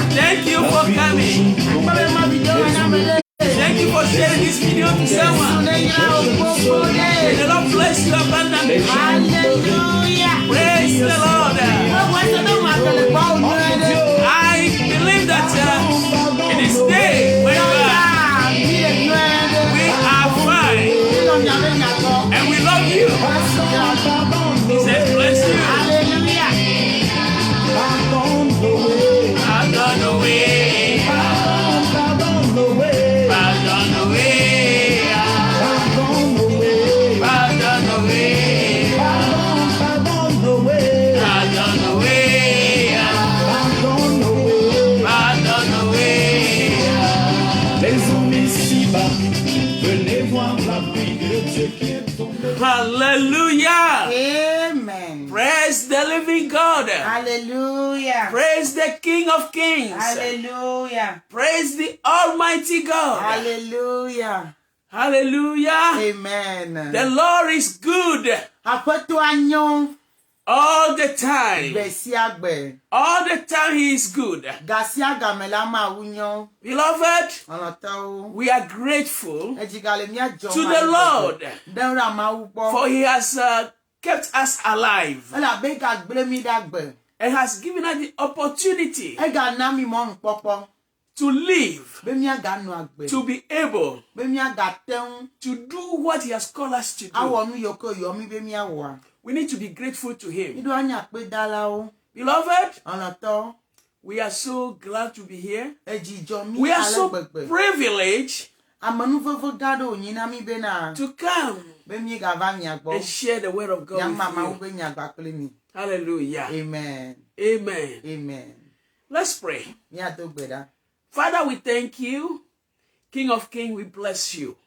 Thank you for coming. Thank you for sharing this video to someone. May the Lord bless you abundantly. Hallelujah. Praise the Lord. I believe that in this day when we are fine and we love you. He said, bless you. Hallelujah. I'm on the way. I'm on the way. I'm on the way. I'm on the way. I'm on the way. I'm on the way. I'm on the way. I'm on the way. I'm on the way. I'm on the way. Les hommes ici-bas, venez voir la vie de Dieu qui est tombée. Hallelujah. Amen. Praise the living God. Hallelujah. Praise the King of Kings. Hallelujah. Praise the Almighty God. Hallelujah. Hallelujah. Amen. The Lord is good all the time. All the time He is good. Beloved, we are grateful to the Lord for He has kept us alive and has given us the opportunity to live, to be able to do what He has called us to do. We need to be grateful to Him. Beloved, we are so glad to be here. We are so privileged to come and share the word of God with you. Hallelujah. Amen. Amen. Amen. Let's pray. Father, we thank you. King of Kings, we bless you.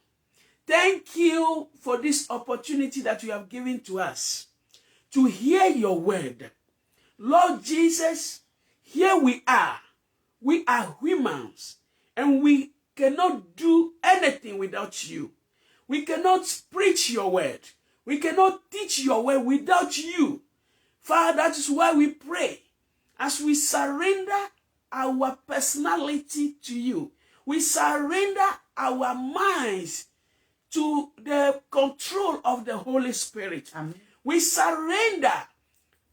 Thank you for this opportunity that you have given to us to hear your word. Lord Jesus, here we are. We are humans, and we cannot do anything without you. We cannot preach your word. We cannot teach your word without you. Father, that is why we pray as we surrender our personality to you. We surrender our minds to the control of the Holy Spirit. Amen. We surrender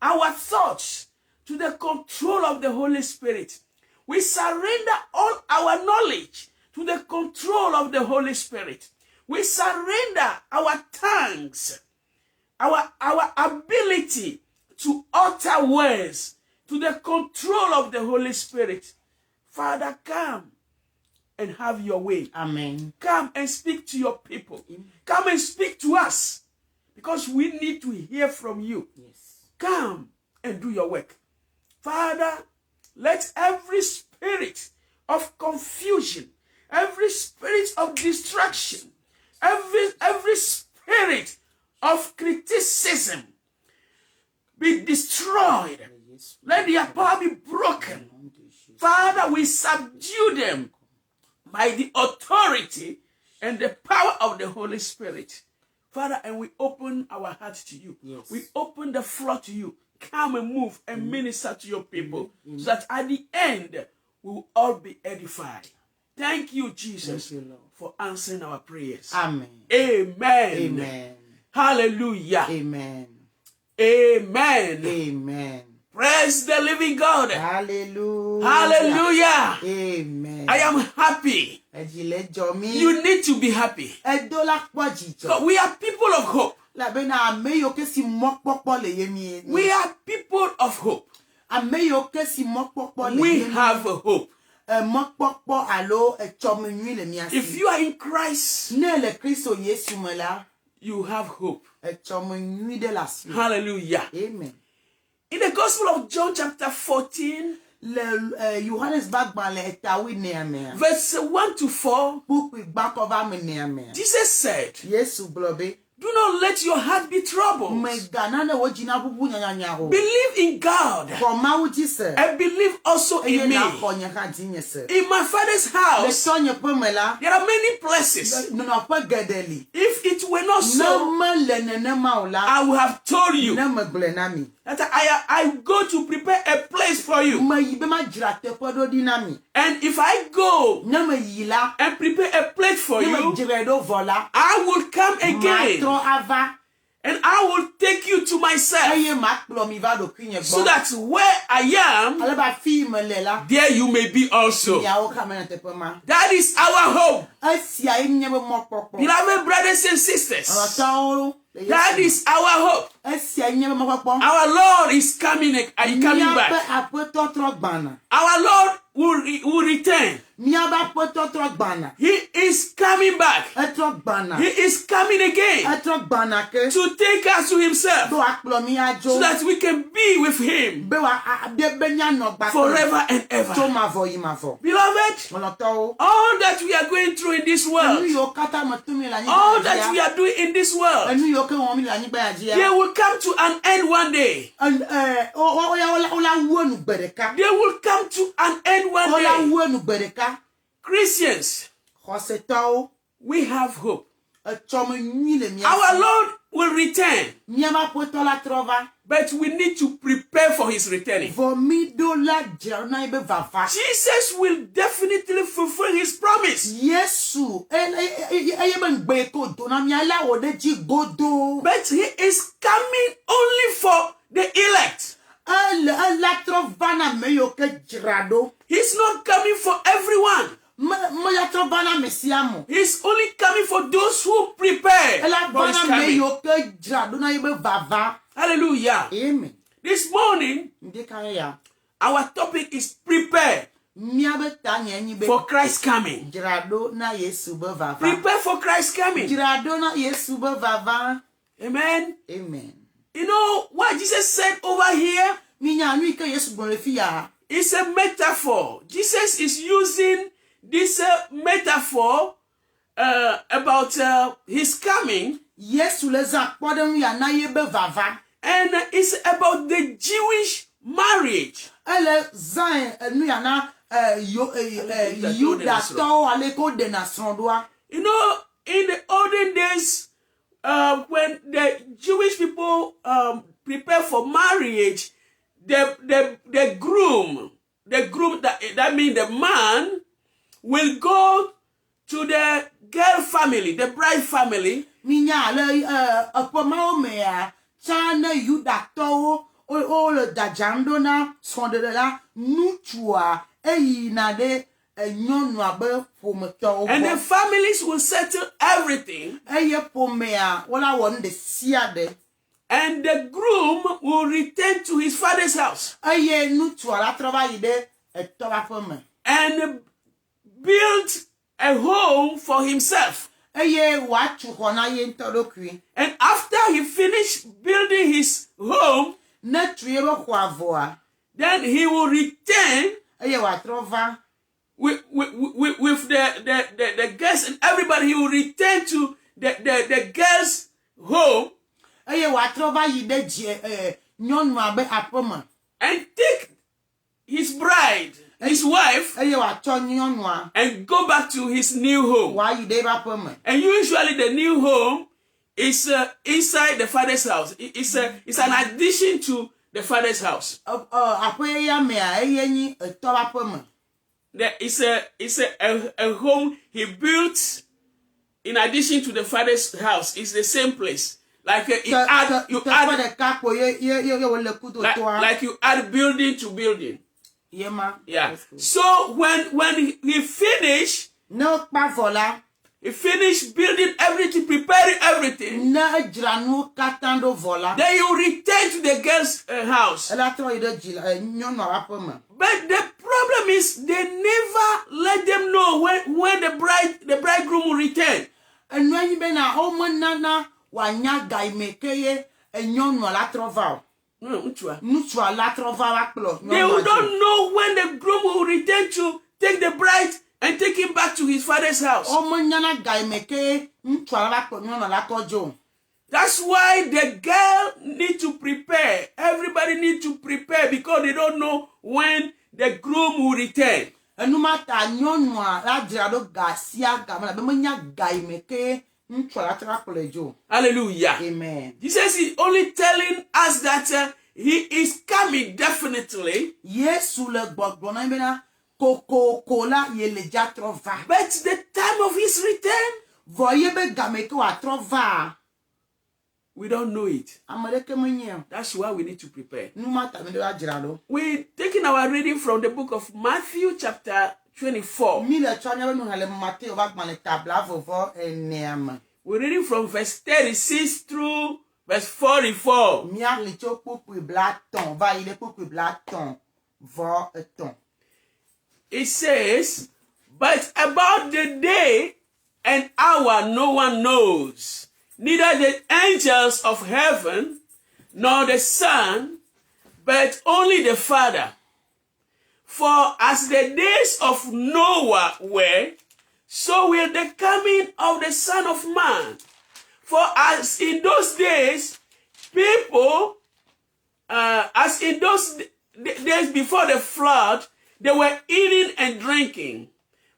our thoughts to the control of the Holy Spirit. We surrender all our knowledge to the control of the Holy Spirit. We surrender our tongues, our ability to utter words to the control of the Holy Spirit. Father, come and have your way. Amen. Come and speak to your people. Come and speak to us, because we need to hear from you. Yes. Come and do your work. Father, let every spirit of confusion, every spirit of distraction, every spirit of criticism be destroyed. Let their power be broken. Father, we subdue them by the authority and the power of the Holy Spirit. Father, and we open our hearts to you. Yes. We open the floor to you. Come and move and minister to your people, so that at the end we will all be edified. Thank you, Jesus, for answering our prayers. Amen. Amen. Amen. Hallelujah. Amen. Amen. Amen. Praise the living God. Hallelujah. Hallelujah. Amen. I am happy. You need to be happy. Because we are people of hope. We are people of hope. We have a hope. If you are in Christ, you have hope. Hallelujah. Amen. In the Gospel of John chapter 14, verse 1 to 4, Jesus said, do not let your heart be troubled. Believe in God and believe also in me. In my Father's house, there are many places. If it were not so, I would have told you. that I go to prepare a place for you. Me yi be ma dzra teƒe ɖo ɖi na mi. And if I go Ne me yi la, and prepare a place for ne me you, dzre ɖo vɔ la, I will come ma again trɔ ava and I will take you to myself eye ma kplɔ mi va ɖokuinye so gbɔ. that where I am, Ale be afi me le la, there you may be also. miawo ka me le teƒe ma. That is our hope. Esia ye nye be mɔkpɔkpɔ. Beloved brothers and sisters, Ɔlɔtɔwo le Yesu that me. is our hope. Esia ye nye be mɔkpɔkpɔ. Our Lord is coming Míaƒe back. aƒetɔ trɔ gbana. Our Lord will return. Míaƒe aƒetɔ trɔ gbana. He is coming back. Etrɔ gbana. He is coming again Etrɔ gbana ke. to take us to himself Be wòakplɔ mi adzo. so that we can be with him Be nyanɔ gbakpɔ. forever and Tso ever. mavɔ yi mavɔ. Beloved, Ɔlɔtɔwo. all that we are going through in this Enu world, yiwo katã me to mi le all anyigba that we ya are doing in this world, dzia. Enu yiwo ke wɔm mi le anyigba ya dzia. they will come to an end one day. Wola wu enu gbe ɖeka. They will come to an end one Wola day. wu enu gbe ɖeka. Christians, Xɔsetɔwo. we have hope. Etsɔme nyui le mía Our si. Lord will return, Míaƒe aƒetɔ la trɔ va. but we need to prepare for his returning. Vɔ mi ɖo la dzra na ye be vava. Jesus will definitely fulfill his promise, Yesu eye be ŋgbe ko do na mía la wɔ ɖe dzi godoo. but he is coming only for the elect. Ela trɔ va na ame yiwo ke dzra ɖo. He's not coming for everyone. Me ya trɔ va na ame sia mo. He's only coming for those who prepare Ela for va his na ame coming. yiwo ke dzra ɖo na ye be vava. Hallelujah. Amen. This morning, Ndi ka ye ya. our topic is prepare Mía be ta nye nyi be for Christ's coming. dzra ɖo na Yesu be vava. Prepare for Christ's coming. Dzra ɖo na Yesu be vava. Amen. Amen. You know what Jesus said over here? Mi nya nu yi ke Yesu gblɔ le fi ya. It's a metaphor. Jesus is using this metaphor about his coming, Yesu le zã kpɔɖeŋu ya na ye be vava. and it's about the Jewish marriage. Ele zã enu ya na Yudatɔwo ale ko ɖena srɔ̃ɖoa. You know, in the olden days, when the Jewish people prepare for marriage, the groom, that means the man, will go to the girl family, the bride family, Mi nya ale eƒemawo mea tsã ne Yudatɔwo wo le dzadzam ɖo na srɔ̃ɖeɖe la, nutsua eyina ɖe nyɔnua be ƒometɔwo and the gbɔ. families will settle everything, Eye ƒomea wola wɔ nu ɖe sia ɖe. and the groom will return to his father's house Eye nutsua la trɔ va yi ɖe etɔ la ƒe me. and build a home for himself. Eye wòatsu xɔ na ye ŋutɔ ɖokui. And after he finished building his home, Ne tu ye be xɔa vɔa, then he will return eye wòatrɔ va. with the guests and everybody. He will return to the girls' home Eye wòatrɔ va yi ɖe nyɔnua be aƒe me. and take his bride, his wife, Eye wòatsɔ nyɔnua and go back to his new home. wòayi ɖe eƒe aƒe me. And usually the new home is inside the father's house. It's an addition to the father's house. Aƒe ya mea eye nyi etɔ la ƒe me. It's a home he built in addition to the father's house. It's the same place. Like you add Teƒe ɖeka ko ye wòle kudotoa. like you add building to building. Ye ma. Yeah. So when he finished, Ne kpa vɔ la, he finished building everything, preparing everything. ne edzra nuwo katã ɖo vɔ la, Then you return to the girl's house. ela trɔ yi ɖe nyɔnua la ƒe me. But the problem is they never let them know when the bridegroom will return. Enua nyi bena wo menana wòanya ga yi me ke ye nyɔnua la trɔ va o. Nutsua la trɔ va va kplɔ They nyɔnua dzo. don't know when the groom will return to take the bride and take him back to his father's house. Wo menyana ga yi me ke ye nutsua la va kplɔ nyɔnua la kɔ dzo. That's why the girl need to prepare. Everybody need to prepare because they don't know when the groom will return. Enuma ta nyɔnua la dzra ɖo ga sia ga me la be menya ga yi me ke ye nutsua la trɔ va kplɔ dzo. Hallelujah. Amen. Jesus is only telling us that He is coming definitely. Yesu le gbɔgblɔ na mi bena kokoko la ye le dza trɔ va. But the time of his return, Vɔ ye be game ke wòatrɔ va. we don't know it. Ame ɖeke menye o. That's why we need to prepare. Nu ma ta mi ɖe wa dzra ɖo. We're taking our reading from the book of Matthew chapter 24. Mi le tsɔ nye be nu hã le Mateo va gbalẽ tabla vɔvɔ enea me. We're reading from verse 36 through verse 44. Mia li tso kpukpui bla tɔn va yi ɖe kpukpui bla tɔn vɔ etɔn. It says, but about the day and hour no one knows, neither the angels of heaven nor the Son, but only the Father. For as the days of Noah were, so will the coming of the Son of Man. For as in those days, people, as in those days before the flood, they were eating and drinking,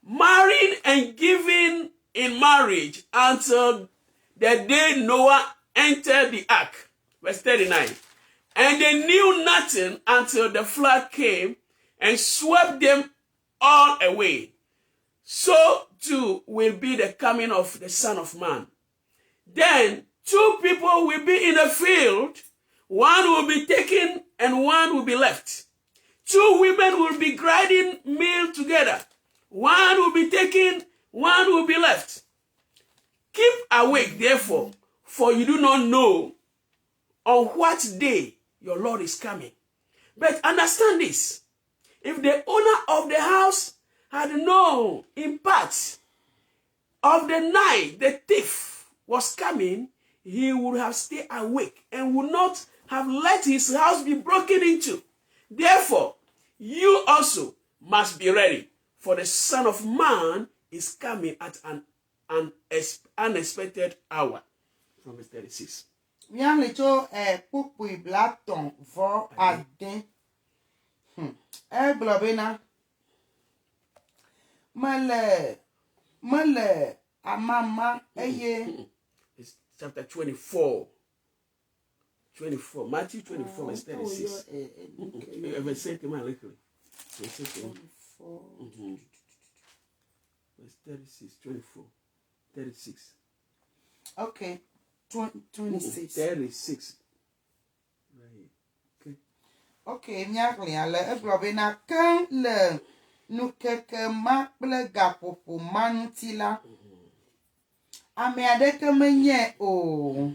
marrying and giving in marriage until the day Noah entered the ark. Verse 39. And they knew nothing until the flood came and swept them all away. So too will be the coming of the Son of Man. Then 2 people will be in the field, one will be taken and one will be left. 2 women will be grinding meal together. One will be taken, one will be left. Keep awake, therefore, for you do not know on what day your Lord is coming. But understand this, if the owner of the house had known in part of the night the thief was coming, he would have stayed awake and would not have let his house be broken into. Therefore, you also must be ready, for the Son of Man is coming at an unexpected hour. From verse 36. Mia li tso kpukpui bla tɔn vɔ ade. Egblɔ bena mele amama eye. It's chapter 24. 24. Matthew 24, verse 36. Verse 36, 24, 36. Okay, 26. 36. Right. Okay. Okay, miakli ale egblɔ bena ke le nukeke ma kple gaƒoƒo ma ŋuti la, ame aɖeke menye o.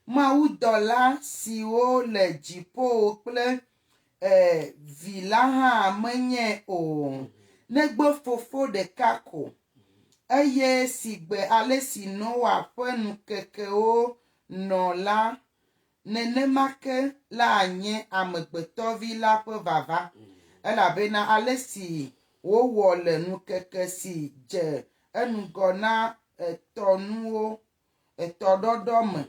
Mawudɔla siwo le dziƒo kple vi la hã menye o. Negbe fofo ɖeka ko. Eye sigbe ale si Noa ƒe nukekewo nɔ la, nenema ke la anye amegbetɔvi la ƒe vava. Elabena ale si wowɔ le nukeke si dze enugɔ na etɔɖɔɖɔ me.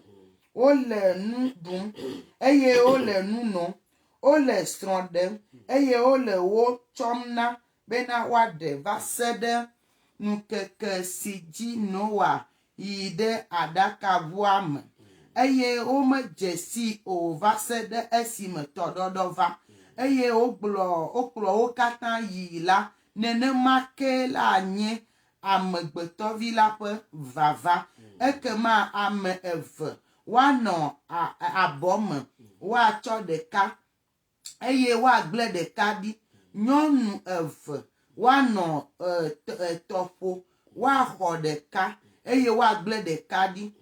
Wole nu ɖum, eye wole nu nom, wole srɔ̃ ɖem, eye wole wo tsɔm na bena woaɖe va se ɖe nukeke si dzi Noa yi ɖe aɖakaʋua me, eye womedze si o va se ɖe esime tɔɖɔɖɔ va, eye wokplɔ wo katã yi la, nenema ke la nye amegbetɔvi la ƒe vava. Ekema ame eve woanɔ abɔ me, woatsɔ ɖeka, eye woagblẽ ɖeka ɖi. Nyɔnu eve woanɔ tɔƒo, woaxɔ ɖeka, eye woagblẽ ɖeka ɖi.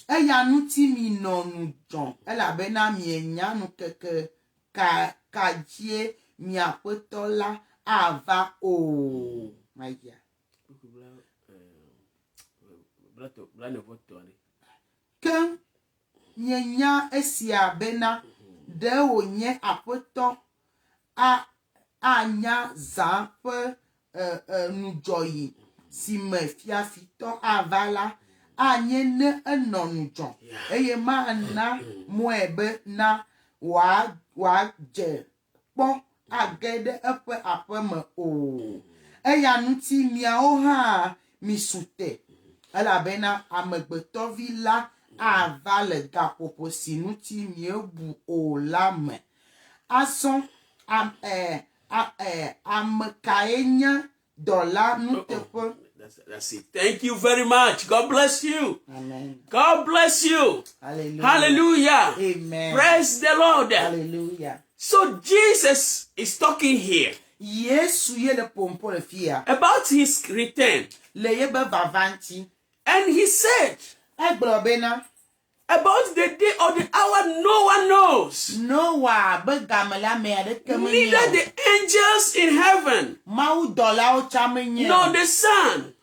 Eya ŋuti minɔ nu dzɔm, elabena mienya nukeke ka dzie miaƒetɔ la ava o. Maya. Ke mienya esia bena ɖe wònye aƒetɔ anya zã ƒe nudzɔyi si me fiafitɔ ava la, anye ne enɔ nu dzɔm, eye mana mɔe be na wòadze kpɔ age ɖe eƒe aƒe me o. Eya ŋuti miawo hã misu te, elabena amegbetɔvi la ava le gaƒoƒo si ŋuti miebu o la me. Ason amkaenya dollar nutepo. That's it. Thank you very much. God bless you. Amen. God bless you. Hallelujah. Hallelujah. Amen. Praise the Lord. Hallelujah. So Jesus is talking here Yesu ye le pompo le fia. about his return. Le ye be vavanti. And he said Eglobena. about the day or the hour no one knows. Noah be gamela me ade kemenye. Neither the angels in heaven, Mau dollar o chamenye. nor the Son,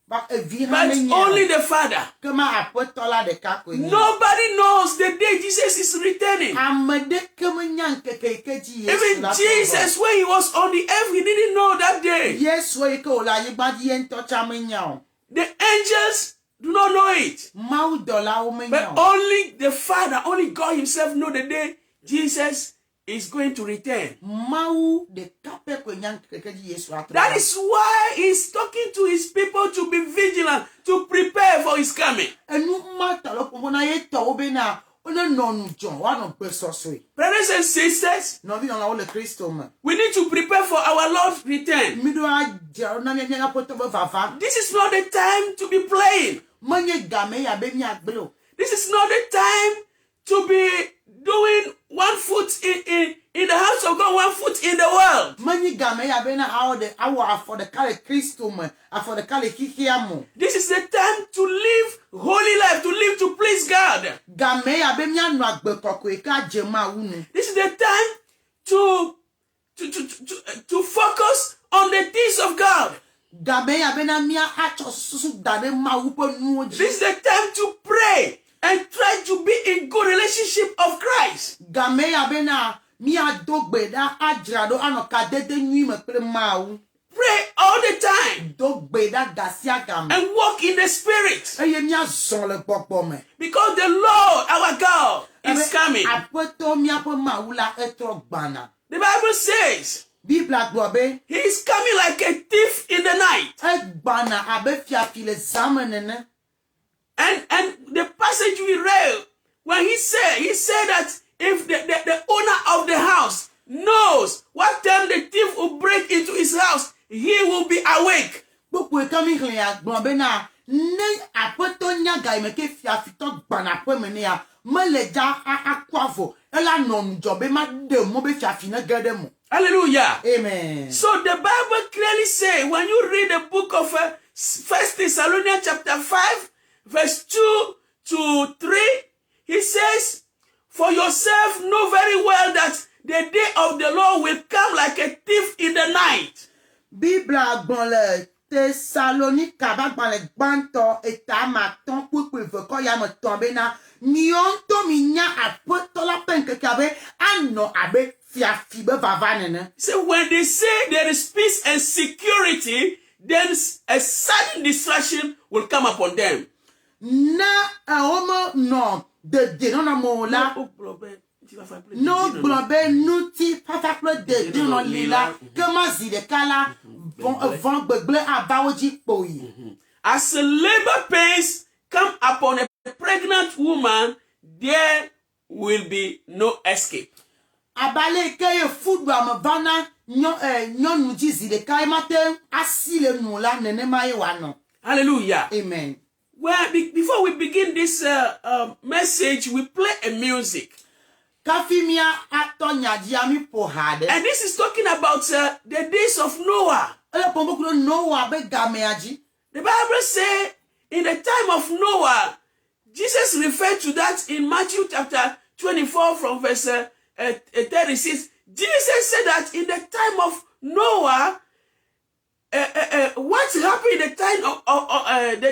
But only the Father. Kema apotola de kakwenye. Nobody knows the day Jesus is returning. Amede kemenya kekekeji Yesu. Even Jesus, when he was on the earth, he didn't know that day. Yesu ye ko la yibadi ento chamenya. The angels do not know it. Mau dollar o But menya. only the Father, only God himself know the day Jesus is going to return. Mau de kape kwenya kekeji Yesu atra. That is why he's talking to his people to be vigilant, to prepare for his coming. Enu mata lo pompo na ye to obena. Ona nonu John wa no pesosoi. Brothers and sisters, No vi na ole Kristo ma. we need to prepare for our Lord's return. Mido a na nyanya poto be vava. This is not the time to be playing. Manye game ya be mi agbelo. This is not the time to be doing one foot in the house of God, one foot in the world. Manye game ya be na awo for the kale Kristo ma, for the kale kikiamo. This is the time to live holy life, to live to please God. Game ya be mi anu agbe koko e ka jema unu. This is the time to focus on the things of God. Game ya be na mi acho susu dade ma upo nuoji. This is the time to pray and try to be in good relationship of Christ. Game ya be na mi adogbe da ajrado anoka dede nyi me pre mau. Pray all the time Dogbe da gasia game. and walk in the Spirit. Eye mi azon le popo me. Because the Lord, our God, is coming. Apoto mi apo maula etro gbana. The Bible says Bibla gbobe. he is coming like a thief in the night. Egbana abe fiafile zamenene. And the passage we read, when he said that if the owner of the house knows what time the thief will break into his house, he will be awake. Popo e kami hlen ya gbobe na ne apoto nyaga me ke fiafito gbana po me ne ya meleja akwavo ela non jobe ma de mo be fiafina gede mo. Hallelujah. Amen. So the Bible clearly says, when you read the book of 1 Thessalonians chapter 5, verse 2 to 3, he says, for yourself know very well that the day of the Lord will come like a thief in the night. Bibla gbon le Thessalonica ba gbon le gbanto eta ma ton pupu ko ya mo ton be na mi on to mi nya apoto la penke kabe anno abe fiafi be vavanene. So when they say there is peace and security, then a sudden distraction will come upon them. Na homo no de no na mo la no globe nuti pafaplo de no lila kama zide kala von gbegble abawoji poyi. As labor pains come upon a pregnant woman, there will be no escape. Abale keye fudu amvana nyonu ji zide kai mate asile nu la nene mai wano. Hallelujah. Amen. Well, before we begin this message, we play a music. Kafimia atonya jiami pohade. And this is talking about the days of Noah. Noah be gameaji. The Bible says in the time of Noah, Jesus referred to that in Matthew chapter 24 from verse 36. Jesus said that in the time of Noah, what happened in the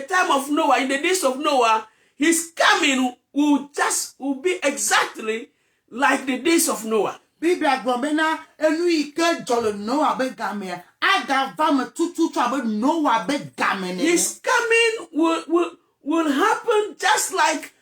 time of Noah, in the days of Noah, his coming will be exactly like the days of Noah. Biblia gbọ̀nbẹ́ná ẹnu ike jọlọ Noah be gamea. Aga vame tutu abe Noah be gamene. His coming will happen just like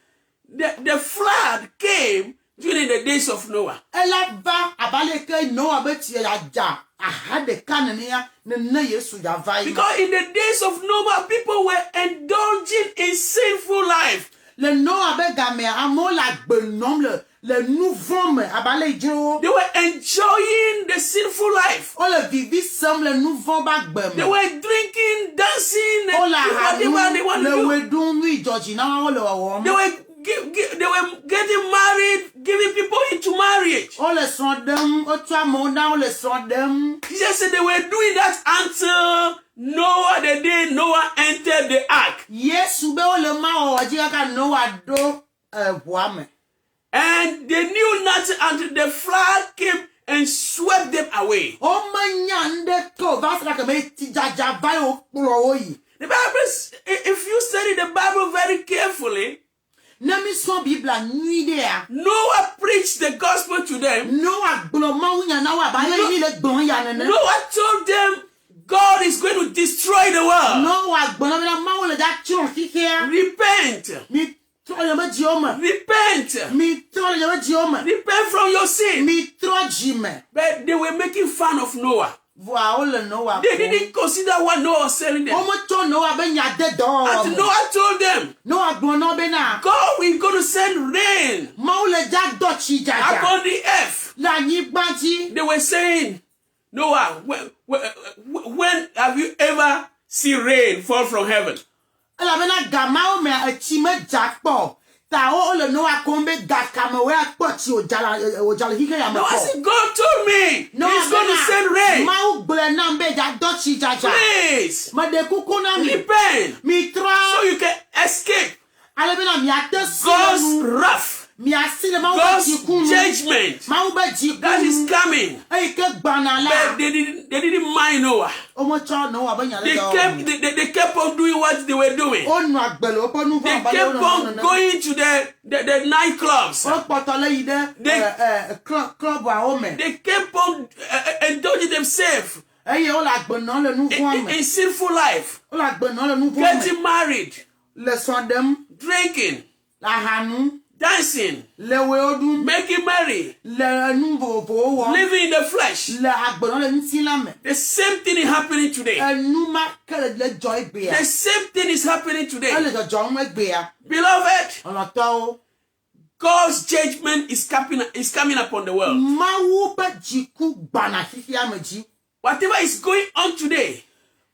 the flood came during the days of Noah. Ela va abaleke Noah be tie ya ja. Ahade kanene ya ne Yesu ya vai. Because in the days of Noah, people were indulging in sinful life. Le Noah be gamea amo la gbenom le le nouveau me abale idjo. They were enjoying the sinful life. O le vivi sem le nouveau ba gbe They me. were drinking, dancing, O and la whatever they want le to do. wedun mi George na o le wo They mo. were they were getting married, giving people into marriage. O le son dem, o twa mo na o le son dem. Jesus said they were doing that until Noah, the day Noah entered the ark. Yesu be o le ma o ji ka Noah do boa me. And they knew nothing until the flood came and swept them away. O manyande to va sa ka me ti jaja ba o kuro yi. The Bible, if you study the Bible very carefully, Na mi so Biblia nui de a. Noah preached the gospel to them. Noah gbo ma wunya na wa ba le le gbon ya nene. Noah told them God is going to destroy the world. Noah gbo na ma wo le da chon kike. Repent. Mi to le ma ji o ma. Repent. Mi to le ma ji o ma. Repent from your sin. Mi tro ji me. But they were making fun of Noah. Voa o le Noah. They didn't consider what Noah was telling them. O mo to Noah be nya de do. And Noah told them, Noah gbo no be na. God is going to send rain Ma o le ja do chi jaja. upon the earth. La nyi gbanji. They were saying, Noah, when have you ever seen rain fall from heaven? Ela be na gama o me a chi me jakpo. Ta o le Noah ko be ga kama we akpo chi o jala hike ya me Noah ko. said, God told me He's going to send rain. Ma o gble na be ja do chi jaja. Please, Ma de kuku na mi. repent Mi tro. so you can escape Ale be na mi ate si God's nu. wrath, Mi asi le ma o ba ji God's kunu. judgment Ma o ba ji that is kunu. coming. E ke gbana But la. they didn't mind Noah. O mo cho Noah be nya le do. They kept on doing what they were doing. O nu agbele o po nu They fun ba kept le on going to the nightclubs. O poto le yi de club a o me. They kept on indulging themselves Eye o la gbona le nu fun me. in sinful life, O la gbona le nu fun me. getting married, Le son dem drinking, la hanu dancing, le we odun making merry, le nu bo wo living in the flesh. le agbona le nti la me. The same thing is happening today. Enu ma kele le joy gbe ya. The same thing is happening E today. le jo mo gbe ya. Beloved, Ona to o. God's judgment is coming upon the world. Ma wo ba jiku gbana fifi ameji. Whatever is going on today,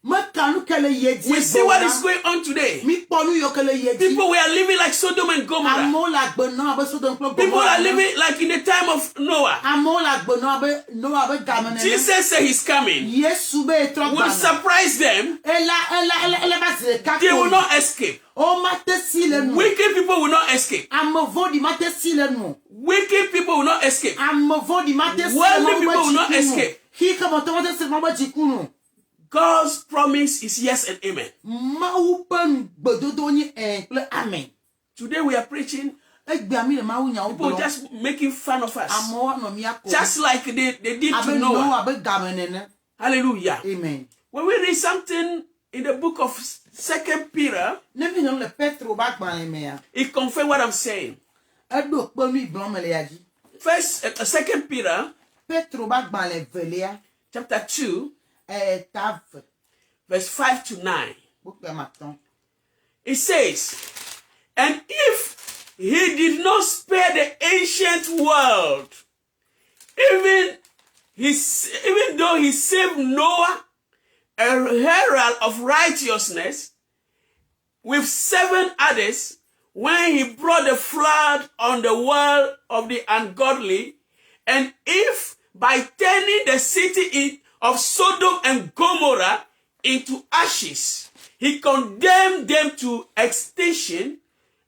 Ma kanu kele ye di. we see what is going on today. Mi ponu yo kele ye di. People were living like Sodom and Gomorrah. Amo la gbona be so don pro. People are living like in the time of Noah. Amo la gbona be Noah be gamene. Jesus said he's coming. Yesu be tro Will gbana. surprise them. Ela ba se ka. They will not escape. O ma te si le nu. Wicked people will not escape. Amo vodi ma te si le nu. Wicked people will not escape. Amo vodi ma te si le Worldly nu. people will not escape. Hi ka mo to ma te si ma ba jikunu. God's promise is yes and amen. Ma u pen gbododo ni ple amen. Today we are preaching. Egbe ami le ma u nya u People bolo. just making fun of us. Amo wa no mi akọ. Just like they did to Abe Noah. Noah be gamene ne. Hallelujah. Amen. When we read something in the book of 2 Peter, Ne mi no le Petro ba gban me ya. it confirms what I'm saying. Edo pe mi gbon me le ya ji. First, 2 Peter Petro ba gban le vele ya. chapter 2, Tav. verse 5 to 9. Bo pe maton. It says, and if he did not spare the ancient world, even though he saved Noah, a herald of righteousness, with 7 others, when he brought the flood on the world of the ungodly, and if by turning the city of Sodom and Gomorrah into ashes, he condemned them to extinction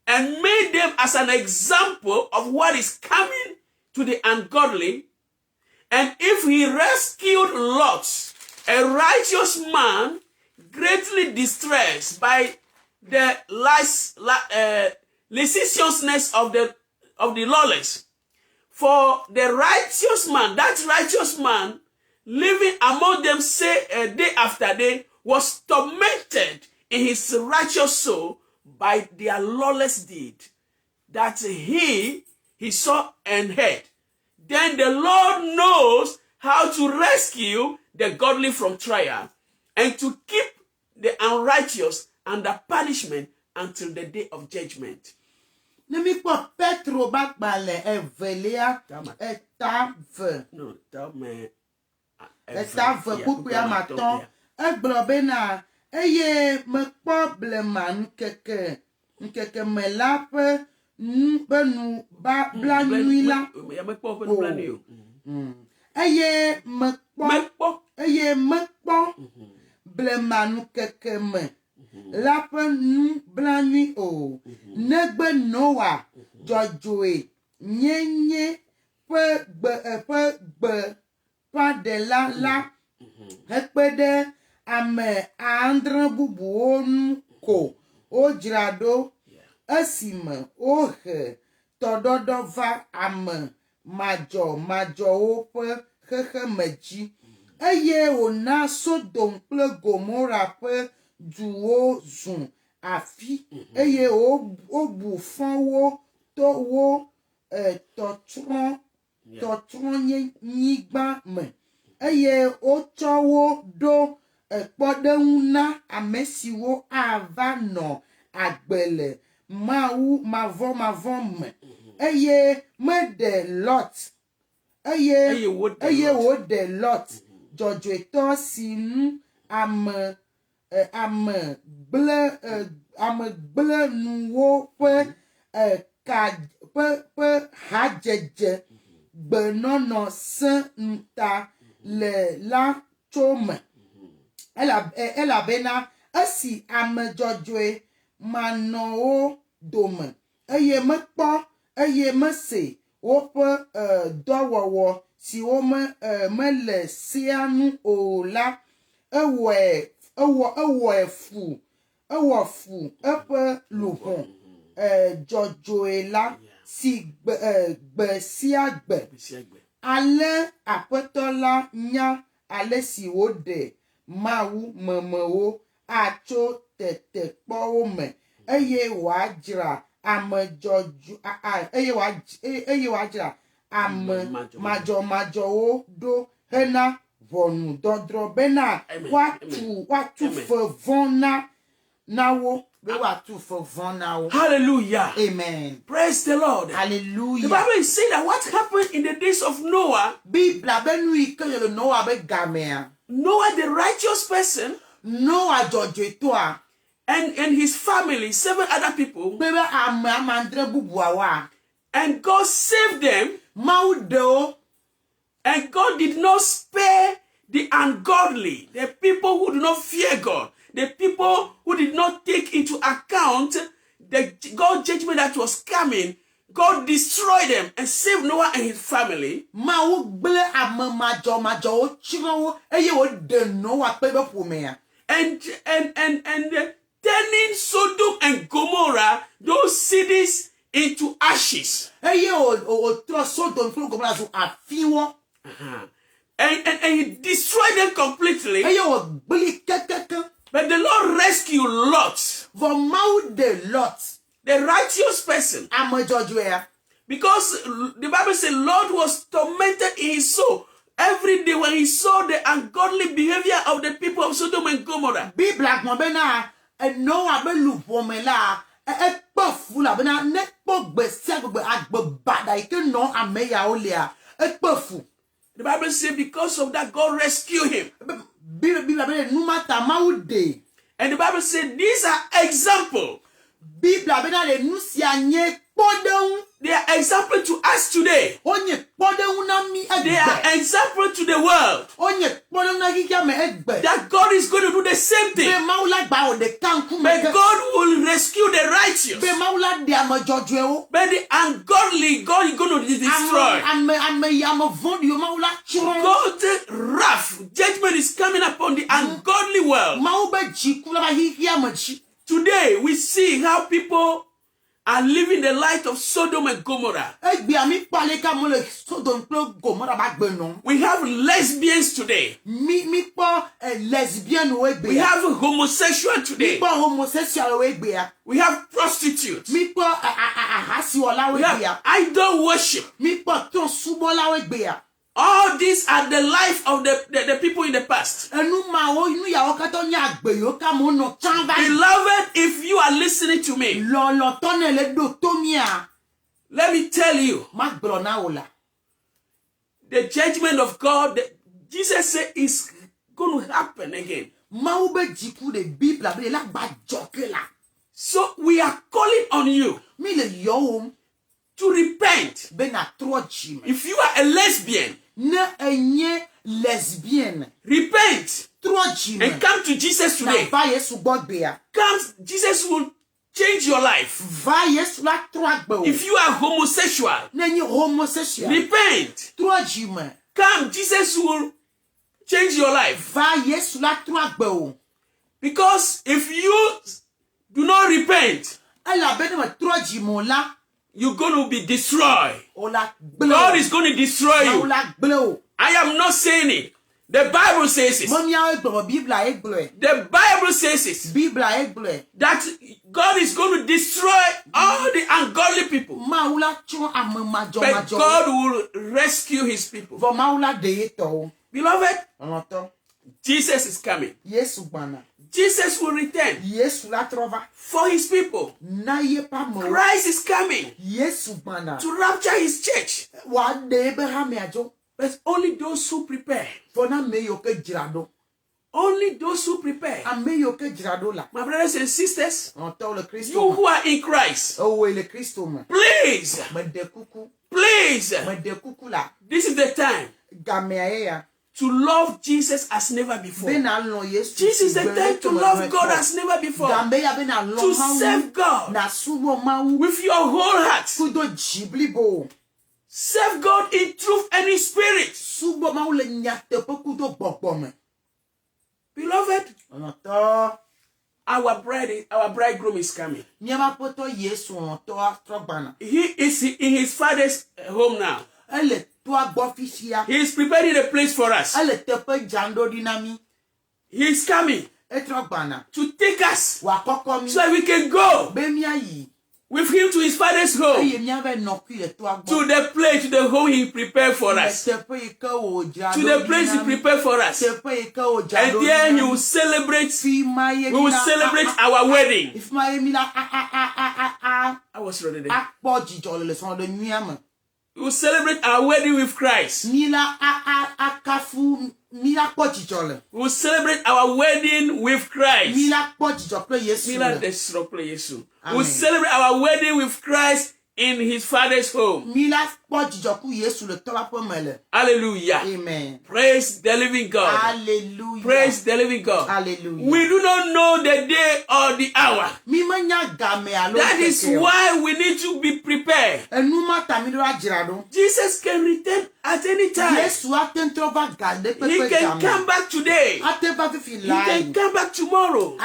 and made them as an example of what is coming to the ungodly. And if he rescued Lot, a righteous man, greatly distressed by the licentiousness of the lawless, for the righteous man, that righteous man, living among them day after day, was tormented in his righteous soul by their lawless deed that he saw and heard. Then the Lord knows how to rescue the godly from trial and to keep the unrighteous under punishment until the day of judgment. Ne mi kpɔ Petro ba gbalẽ evelia eta ve. No, tell me. Eta ve kpukpui amatɔ̃. Egblɔ bena eye mekpɔ blema nkeke me la ƒe nu blanui la. Eye mekpɔ blema nkeke me la ƒe nu blanui o. Negbe Noa dzɔdzɔe nyenye ƒe gbeƒãɖela la hekpe ɖe ame andre bubuwo nu ko wodzra ɖo esime wohe tɔɖɔɖɔ va ame madzɔwo ƒe xexeme dzi eye wòna Sodom kple Gomora ƒe duwo zu afi eye wobu fɔ wo to wo tɔtrɔnyigba me eye wotsɔ wo ɖo kpɔɖeŋu na ame siwo ava nɔ agbe le Mawu mavɔmavɔ me eye meɖe Lot eye woɖe Lot dzɔdzɔetɔ si nu ame gblẽ nuwo ƒe hadzedze gbenɔnɔ sẽ ŋuta le la tso me elabena esi ame dzɔdzɔe manɔwo dome eye mekpɔ eye mese woƒe dɔwɔwɔ siwo mele sea nu o la ewɔ fu eƒe luʋɔ dzɔdzɔe la si gbe sia gbe. Ale Aƒetɔ la nya ale si woɖe Mawu memewo atso tetekpɔwo me eye wòadzra ame madzɔmadzɔwo ɖo hena ʋɔnudɔdrɔ̃ bena woatu fevɔ na wo. Hallelujah. Amen. Praise the Lord. Hallelujah. The Bible is saying that what happened in the days of Noah, Noah, the righteous person, and his family, 7 other people, and God saved them, and God did not spare the ungodly, the people who do not fear God, the people who did not take into account the God's judgment that was coming. God destroyed them and saved Noah and his family. And turning Sodom and Gomorrah, those cities, into ashes. And he destroyed them completely. But the Lord rescued Lot. The righteous person. Because the Bible says Lot was tormented in his soul every day when he saw the ungodly behavior of the people of Sodom and Gomorrah. The Bible says because of that God rescued him. And the Bible says these are examples. They are example to us today. They are example to the world. That God is going to do the same thing. But God will rescue the righteous. But the ungodly, God is going to destroy. God's wrath, judgment is coming upon the ungodly world. Today, we see how people are living the light of Sodom and Gomorrah. We have lesbians today. We have homosexual today. We have prostitutes. We have idol worship. All these are the life of the people in the past. Beloved, if you are listening to me, let me tell you, the judgment of God, Jesus said, is going to happen again. So we are calling on you to repent. If you are a lesbian, repent and come to Jesus today. Come, Jesus will change your life. If you are homosexual, repent. Come, Jesus will change your life. Because if you do not repent, you're going to be destroyed. God is going to destroy you. I am not saying it. The Bible says it. The Bible says it. That God is going to destroy all the ungodly people. But God will rescue his people. Beloved, Jesus is coming. Jesus will return for his people. Christ is coming to rapture his church. But only those who prepare. Only those who prepare. My brothers and sisters, you who are in Christ, please, this is the time to love Jesus as never before. This is the time to love God as never before. To serve God with your whole heart. Serve God in truth and in spirit. Beloved, our bridegroom is coming. He is in his father's home now. He is preparing a place for us. He is coming to take us so that we can go with him to his father's home, to the place, to the home he prepared for us, to the place he prepared for us. And then he will celebrate, we will celebrate our wedding. I was ready there. We will celebrate our wedding with Christ. We will celebrate our wedding with Christ. We will celebrate our wedding with Christ in his father's home. Hallelujah. Amen. Praise the living God. Hallelujah. Praise the living God. Hallelujah. We do not know the day or the hour. That is why we need to be prepared. Jesus can return at any time. He can come back today. He can come back tomorrow.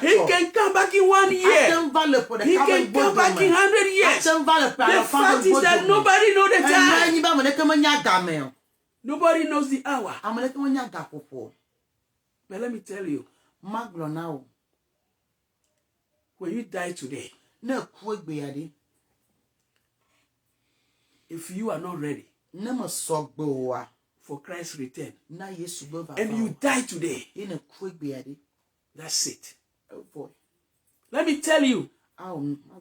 He can come back in 1 year. He can come back in 100 years. The fact is that nobody knows the time. Nobody knows the hour. But let me tell you, when you die today, if you are not ready for Christ's return, and you die today, that's it. Let me tell you,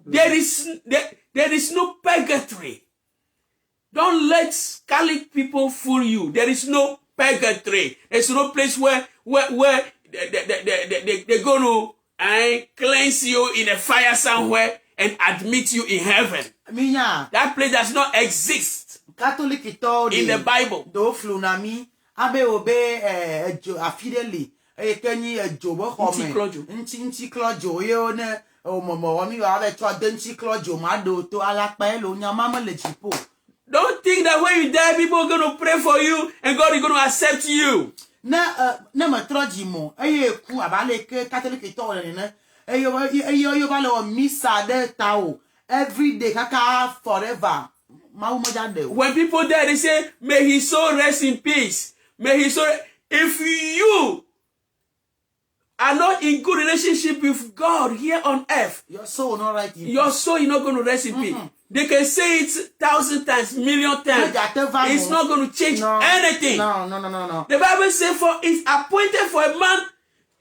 there is no purgatory. Don't let Catholic people fool you. There is no purgatory. There's no place where they're going to cleanse you in a fire somewhere and admit you in heaven. That place does not exist in the Bible. Don't think that when you die, people are going to pray for you and God is going to accept you. Every day, forever. When people die, they say, may his soul rest in peace. May his soul. If you are not in good relationship with God here on earth, your soul not right. Your soul is not going to rest in peace. They can say it 1,000 times, million times. It's not going to change anything. No. The Bible says, for it's appointed for a man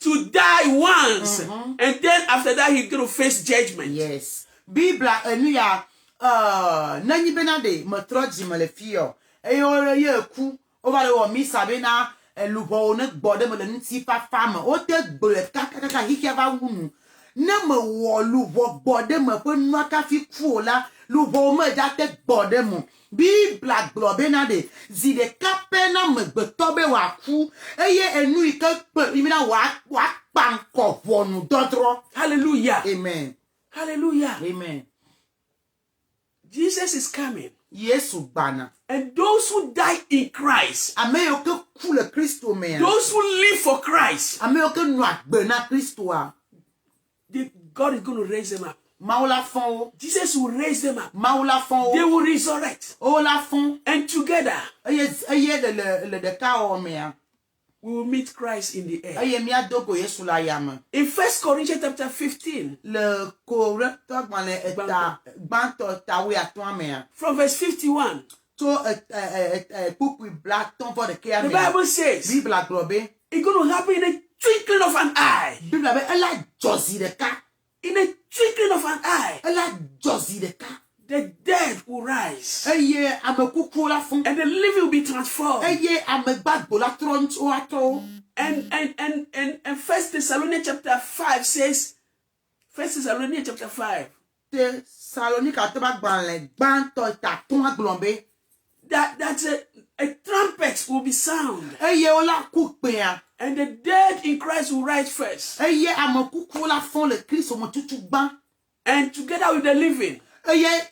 to die once. And then after that, he's going to face judgment. Yes. Bible, nuya, nanyi benade, matroji malefio. Eyo ye ku, over the one, Miss Sabina, lupo, ne bode, nsifa farmer, o te bole, kaka, hikiava wunu. Neme wolu bode me pe nwaka fi kuola lu bo me jate bode mo bi black globenade zide kapena me gbetobe wa ku eye enu ike pe imina wa panko wonu dodro. Hallelujah. Amen. Hallelujah. Amen. Jesus is coming. Yesu bana. And those who die in Christ, Ameyo ke kule Kristo me. those who live for Christ, Ameyo ke nwa gbe na Kristo a. God is going to raise them up. Maula fon. Jesus will raise them up. Maula fon. They will resurrect. Ola fon. And together, Eye le ka o me a. we will meet Christ in the air. Eye mi adogo Yesu la yama. In 1 Corinthians chapter 15, Le correcteur dans les états banto tawe atwa me a. from verse 51, To pupu black ton for the care the me. Bible says, Bible globe. it's going to happen in a twinkling of an eye. Bible be ela josi de ka. In a twinkling of an eye, Ela josi de ka. the dead will rise. Eye amekuku la fun. And the living will be transformed. Eye amebagbo la tron o ato. And 1 Thessalonians chapter 5 says, 1 Thessalonians chapter 5, Te Salonika te bagbanle banto ta ton aglombe. that a trumpet will be sound. Eye ola ku pe a. And the dead in Christ will rise first. Eye amekuku la fun le Kristo mo tutu gban. And together with the living, Eye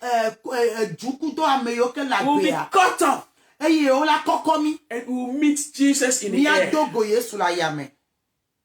juku to ameyo ke la will be gbe a. caught up. Eye ola koko mi. And we will meet Jesus in the Mi air. adogo Yesu la yame.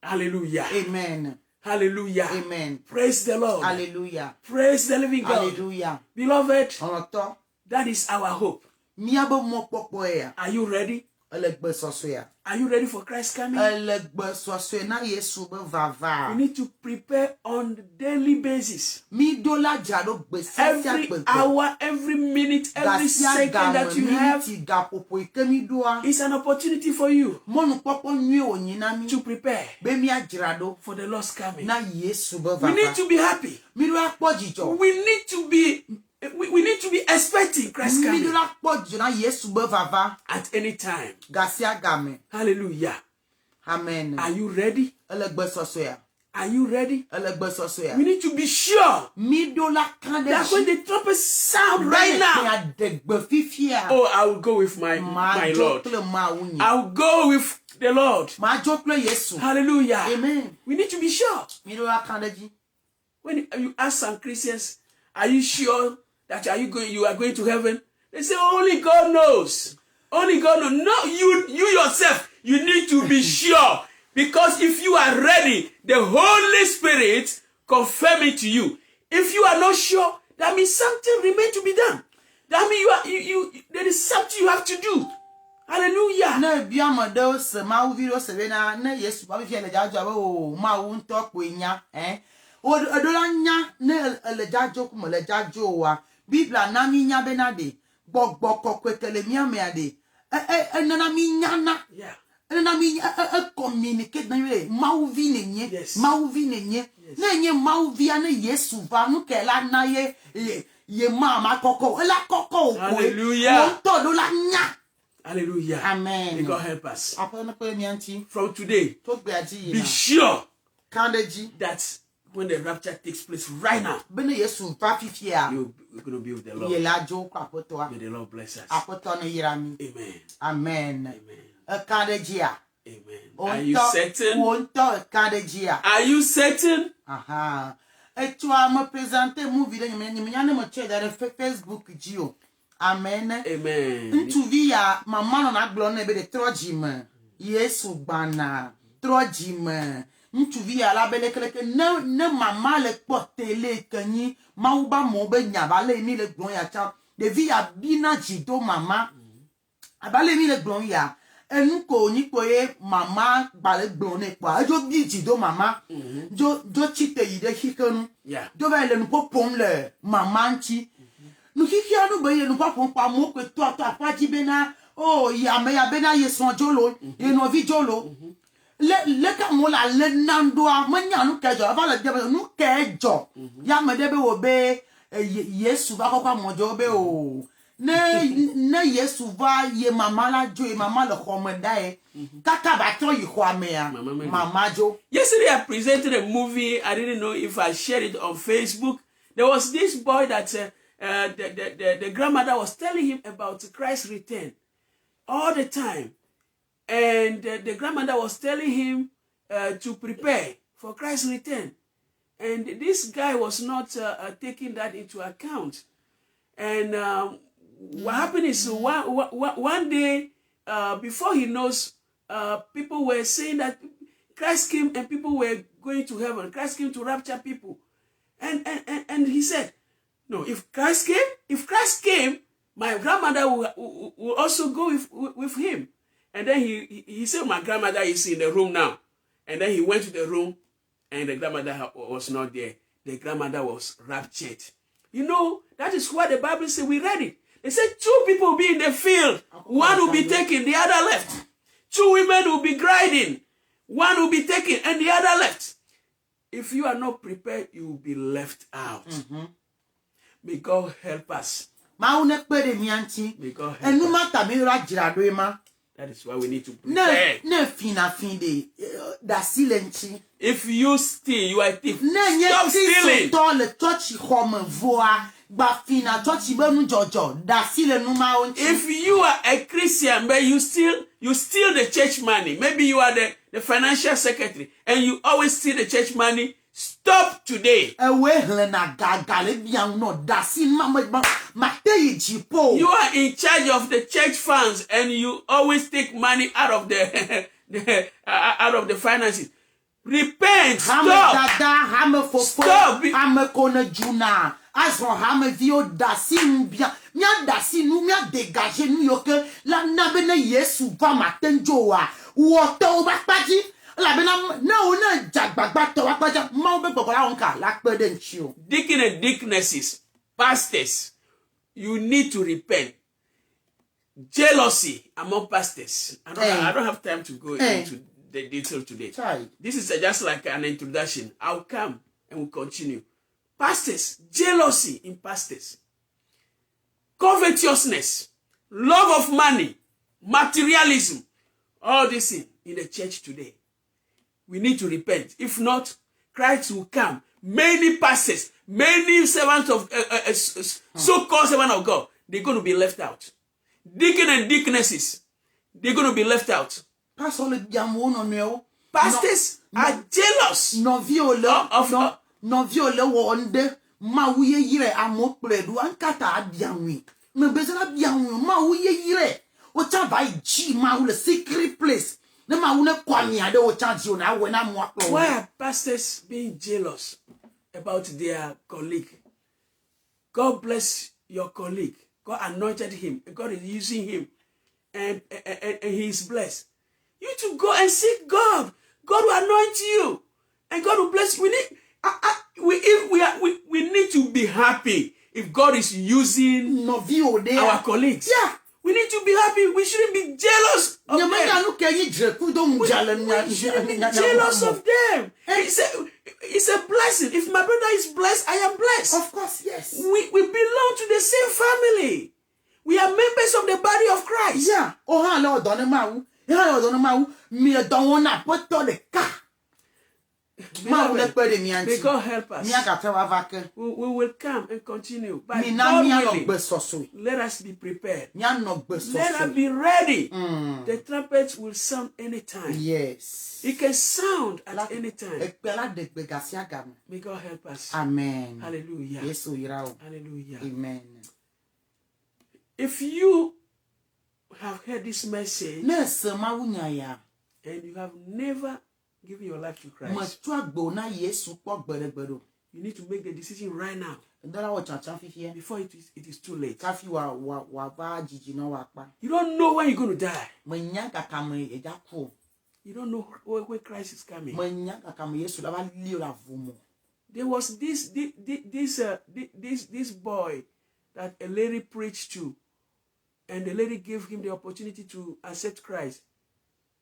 Hallelujah. Amen. Hallelujah. Amen. Praise the Lord. Hallelujah. Praise the living God. Hallelujah. Beloved, Onoto. that is our hope. Mi abo mo popo ya. Are you ready? Elegbe soso ya. Are you ready for Christ coming? Elegbe soso na Yesu be We vava. need to prepare on a daily basis. Mi dola jado gbe Every sisi hour, every minute, every second that you have gapopo ikemi doa. is an opportunity for you Monu popo nwe onyina mi. to prepare Be mi ajirado. for the Lord's coming. Na Yesu be We need vava. to be happy. Mi do akpojijo. We need to be expecting Christ Mi coming do akpojijo na Yesu be vava. at any time. Gasia game. Hallelujah. Amen. Are you ready? Elegbe soso ya. Are you ready? Elegbe soso ya. We need to be sure Mi dola kande. that when the trumpet sound right now, oh, I will go with my Lord. I will go with the Lord. Hallelujah. Amen. We need to be sure. When you ask some Christians, are you sure that you are going to heaven? They say, only God knows. Only God knows. No, you yourself, you need to be sure. Because if you are ready, the Holy Spirit confirm it to you. If you are not sure, that means something remains to be done. That means there is something you have to do. Hallelujah. Ne biama de se ma uviro se bena ne Yesu ba fi le jajo o ma wu nto ko nya o dola nya ne le jajo ku mo le jajo wa Biblia na mi nya benade gbogbo kokekele mi ame ade na mi nya na Yeah. na mi communicate na we ma uvi ne nye Yes. ma uvi ne nye na nye ma uvi na Yesu ba nu ke la na ye ma koko la koko o ko Hallelujah. o to dola nya. Hallelujah. Amen. May God help us. From From today, be be sure Kandeji. that when the rapture takes place right now, Bene Yesu pa fifia. you're going to be with the Lord. Ye la jo kwa apotoa. May the Lord bless us. Apoto ne yirami. Amen. Amen. Amen. Kandeji ya. Amen. Are you certain? Wonto kandeji ya. Are you certain? Aha. Et tu as me présenté mon vidéo nyane mo che da Facebook jio. Amen. Amen. Ntuvi ya mama na glo na be de trojime. Yesu gbana. Trojime. Ntuvi ya la bele keleke ne mama le potele kanyi mauba mo be nyabale mi le gbon ya cha. De vi ya bina jido mama. Abale mi le gbon ya. Enu ko ni poye mama bale gbon ne kwa. Jo bi jido mama. Jo chite yi de hikenu. Yeah. Jo ba le nu popon le mama nchi. nous qui nous voyons nous pas pour pas mot que toi pas dit bena oh ya bena ye son jolo ye no vi jolo le ka mo la le nandoa mo nya nu kejo aba le debe nu kejo ya me debe obe Yesu ba ko mo jo be o ne Yesu va ye mama la jo ye mama le khomenda e kaka ba to yi khwame ya mama jo. Yesterday I presented a movie. I didn't know if I shared it on Facebook. There was this boy that the grandmother was telling him about Christ's return all the time. And the grandmother was telling him to prepare for Christ's return. And this guy was not taking that into account. And what happened is one day, before he knows, people were saying that Christ came and people were going to heaven. Christ came to rapture people. And he said, no, if Christ came, my grandmother will also go with him. And then he said, my grandmother is in the room now. And then he went to the room and the grandmother was not there. The grandmother was raptured. You know, that is what the Bible says. We read it. They said 2 people will be in the field. One will be taken, the other left. 2 women will be grinding. One will be taken and the other left. If you are not prepared, you will be left out. May God help us. May God help us. That is why we need to prepare. If you steal, you are a thief. Stop stealing. If you are a Christian, but you steal the church money, maybe you are the financial secretary, and you always steal the church money, stop today. You are in charge of the church funds, and you always take money out of the out of the finances. Repent. Stop. Stop. Azon hame vio dasi mbia mia dasi nu mia dégager nu yoke la na bene Yesu va matenjo wa wo to ba paji la bena na o na jagbagba to wa paja ma o be gbogbo la onka la pe de nchi o. Deacon and deaconesses, pastors, you need to repent. Jealousy among pastors. I don't have time to go into the detail today. This is just like an introduction. I'll come and we'll continue. Pastors, jealousy in pastors, covetousness, love of money, materialism, all this in the church today. We need to repent. If not, Christ will come. Many pastors, many servants of so-called servants of God, they're going to be left out. Deacon and deaconesses, they're going to be left out. Pastors are jealous of no viole wonde ma wuye yire amopledu ankata abianwi me bezala bianwi ma wuye yire o cha bai ji ma wu le secret place ne ma wu ne kwani ade o cha ji o na we na mo aklo. Why are pastors being jealous about their colleague? God bless your colleague. God anointed him. God is using him and he is blessed. You to go and seek God. God will anoint you and God will bless you. We need to be happy if God is using our colleagues. Yeah. We need to be happy. We shouldn't be jealous of them. We shouldn't be jealous of them. It's a blessing. If my brother is blessed, I am blessed. Of course, yes. We belong to the same family. We are members of the body of Christ. Yeah. May God help us. We will come and continue. But God willing, let us be prepared. Let us be ready. The trumpet will sound anytime. Yes. It can sound at any time. May God help us. Amen. Hallelujah. Hallelujah. Amen. If you have heard this message and you have never given your life to Christ, you need to make the decision right now before it is too late. You don't know when you're going to die. You don't know when Christ is coming. There was this boy that a lady preached to, and the lady gave him the opportunity to accept Christ.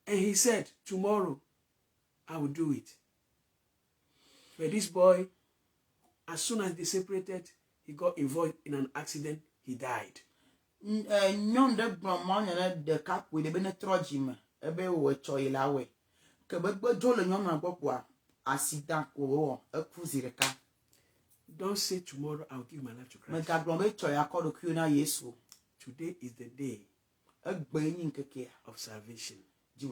And he said, tomorrow, I will do it. But this boy, as soon as they separated, he got involved in an accident. He died. Nyon de grandma de cap with the benetrojim, a be we choilawe. Kebebe jolo nyon na bopwa, accident or a kuzireka. Don't say tomorrow I'll give my life to Christ. Meka grombe choya call the kuna yesu. Today is the day of salvation. My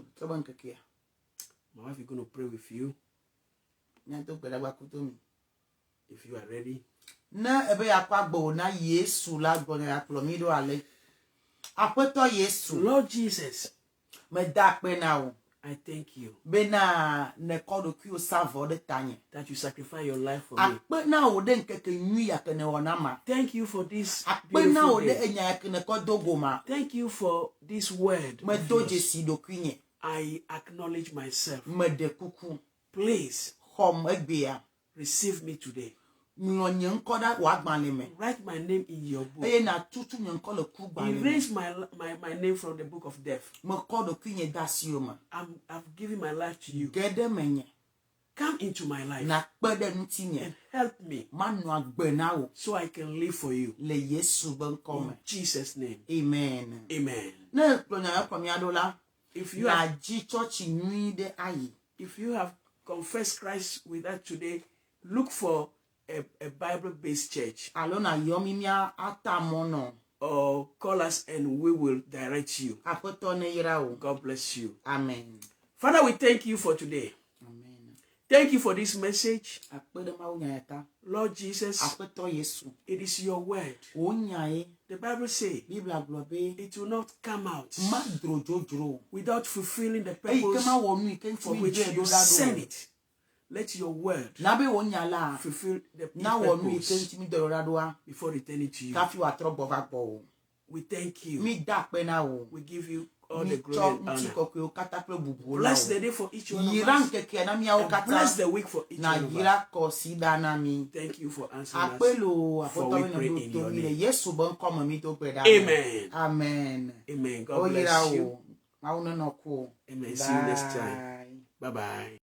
wife is going to pray with you. If you are ready. Na ebe yakwa gbo na Yesu la gbo na aklomido ale. Apeto Yesu. Lord Jesus, me dakpe na o. I thank you. Be na ne kodo ku savo de tanye. That you sacrifice your life for me. Akpe na o de nkeke nwi ya kene wonama. Thank you for this beautiful day. De enya kene kodo goma. Thank you for this word. Me doje si do kwinye. I acknowledge myself. Me de kuku. Please Hom egbea. Receive me today. Write my name in your book. Erase my name from the book of death. I've given my life to you. Come into my life and help me so I can live for you. In Jesus' name. Amen. Amen. If you have confessed Christ with us today, look for a Bible-based church. Or call us and we will direct you. God bless you. Amen. Father, we thank you for today. Amen. Thank you for this message. Lord Jesus, it is your word. The Bible says it will not come out without fulfilling the purpose for which you sent it. Let your word fulfill the purpose before returning to you. We thank you. We give you all the glory and honor. Bless the day for each one of us. And bless the week for each one of us. Thank you for answering us. For we pray in your name. Amen. Amen. Amen. God bless you. Amen. See you next time. Bye-bye.